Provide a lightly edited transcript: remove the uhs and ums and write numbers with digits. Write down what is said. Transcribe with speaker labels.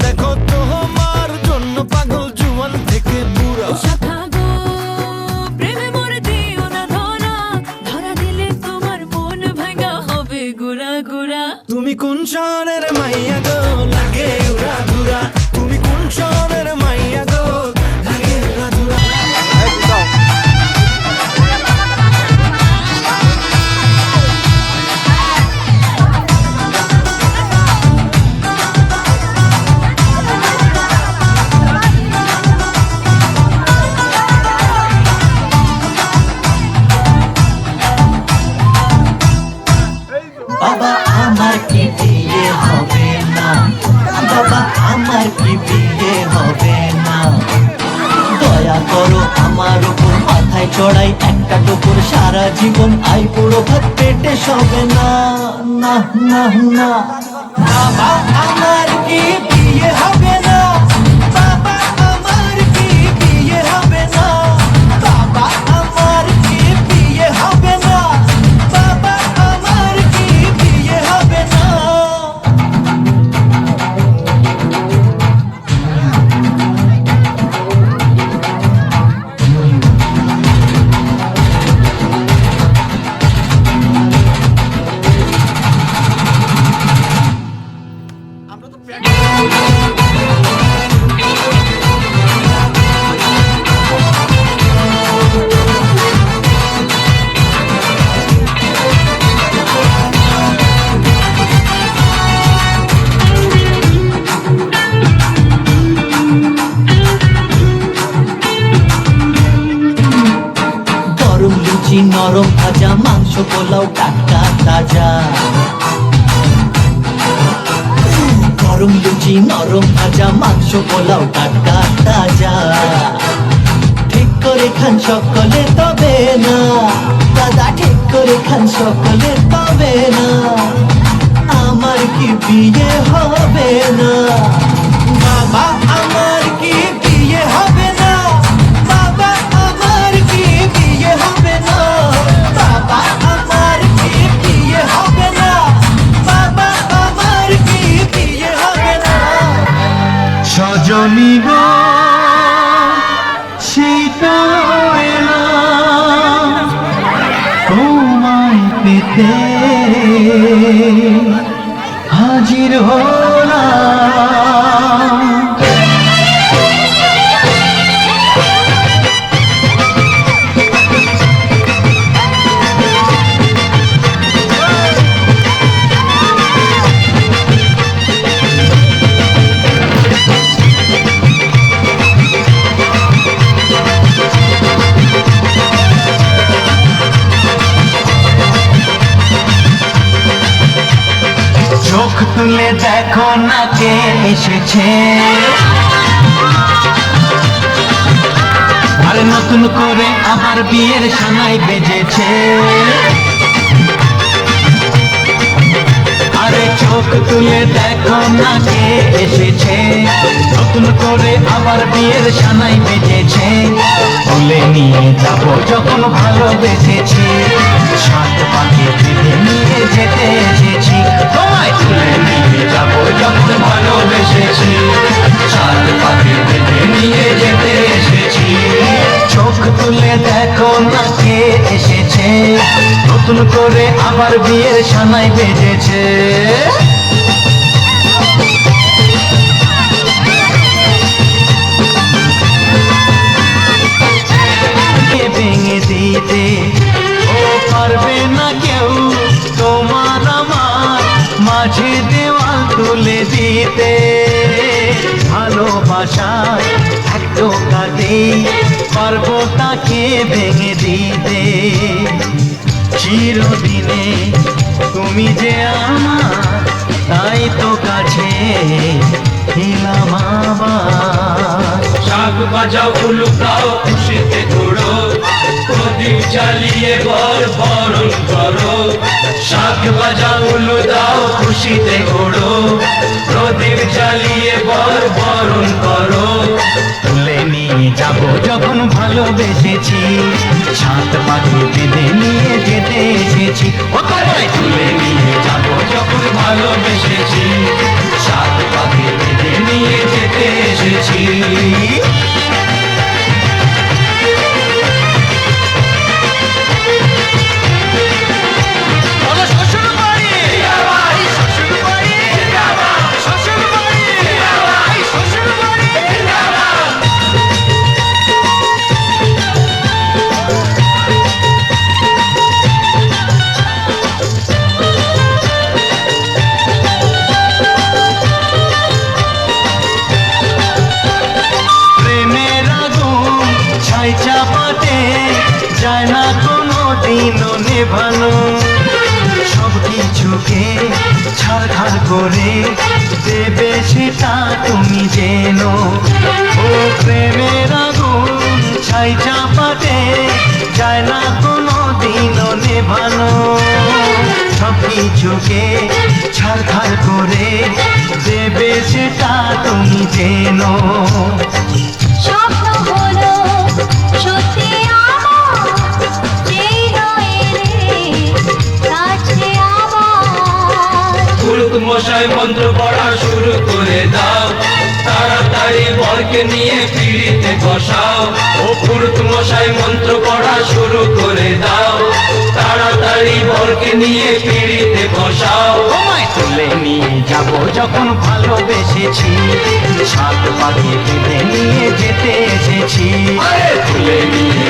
Speaker 1: দেখো তোমার জন্য পাগল জুয়ান থেকে বুড়া।
Speaker 2: প্রেমে মরে দিও না ধরা, ধরা দিলে তোমার মন ভাঙা হবে গুড়া গুড়া।
Speaker 1: তুমি কোন শহরের মাইয়া গো লাগে উড়া ধুরা, তুমি কোন শহরের মাইয়া গো লাগে উড়া ধুরা।
Speaker 3: বাবা আমার কি বিয়ে হবে না, বাবা আমার কি বিয়ে হবে না। দয়া করো আমার উপর, মাথায় চড়াই একটা টুকুর, সারা জীবন আই পুরো ভাত পেটে সবে না। না না না, বাবা আমার কি বিয়ে হবে না, বাবা আমার কি বিয়ে হবে না, বাবা আমার কি বিয়ে হবে না, বাবা আমার কি বিয়ে হবে না। গরম লুচি নরম ভাজা, মাংস পোলাও টাটকা তাজা। গরম লুচি নরম ভাজা, মাংস পোলাও টাটকা তাজা। ঠিক করে খান সকলে তবে না, দাদা ঠিক করে খান সকলে তবে না। আমার কি বিয়ে হবে না, বাবা আমার কি বিয়ে হবে না, বাবা আমার কি বিয়ে হবে না, বাবা আমার কি বিয়ে হবে না, বাবা আমার কি বিয়ে হবে না।
Speaker 1: সজনী গো সেটা এলাম তোমায় পেতে, হাজির হলাম। চোখ তুলে দেখো না কে এসেছে, আরে নতুন করে আবার বিয়ের সানাই বেজেছে। আরে চোখ তুলে দেখো না কে এসেছে, নতুন করে আবার বিয়ের সানাই বেজেছে। তুলে নিয়ে যাব যখন ভালোবেসেছি, সাত পাখি বেঁধে নিয়ে যেতে এসেছি। তোমায় তুলে নিয়ে যাব যখন ভালোবেসেছি, সাত পাখি বেঁধে নিয়ে যেতে এসেছি। চোখ তুলে দেখো না কে এসেছে, নতুন করে আবার বিয়ের সানাই বেজেছে। ভেঙে দিতে ও পারবে না কেউ, তোমার আমার মাঝে দেওয়াল তুলে দিতে। ভালোবাসার এক টোকাতেই পারবো তাকে ভেঙে দিতে। চিরদিনে তুমি যে আমার, তাই তো কাছে এলাম আবার।
Speaker 4: শাক বাজাও উলুকাও খুশিতে ঘুরো, প্রদীপ জ্বালিয়ে বর বরণ করো। শাক বাজাও উলু দাও খুশিতে ঘুরো, প্রদীপ জ্বালিয়ে বর বরণ করো।
Speaker 3: তুলে নিয়ে যাব যখন ভালোবেসেছি, সাত পাখি বেঁধে নিয়ে যেতে এসেছি।
Speaker 4: ও তোমায় তুলে নিয়ে যাব যখন ভালোবেসেছি, সাত পাখি বেঁধে নিয়ে
Speaker 1: করে দেবে সেটা তুমি জেনো। ও প্রেমের আগুন ছাই চাপাতে যায় না কোনো দিনও নেভানো। সব কিছুকে ছারখার করে দেবে সেটা তুমি জেনো।
Speaker 2: স্বপ্ন হলো সত্যি আমার, যেই নয় রে কাছে আমার।
Speaker 4: পুরুত মশাই মন্ত্র পড়া শুরু করে দাও, তাড়াতাড়ি বরকে নিয়ে পিড়িতে বসাও। ও পুরুত মশাই মন্ত্র পড়া শুরু করে দাও, তাড়াতাড়ি বরকে নিয়ে পিড়িতে বসাও।
Speaker 1: তোমায় তুলে নিয়ে যাব যখন ভালোবেসেছি, সাত পাখি বেঁধে নিয়ে যেতে এসেছি।
Speaker 4: তুলে নিয়ে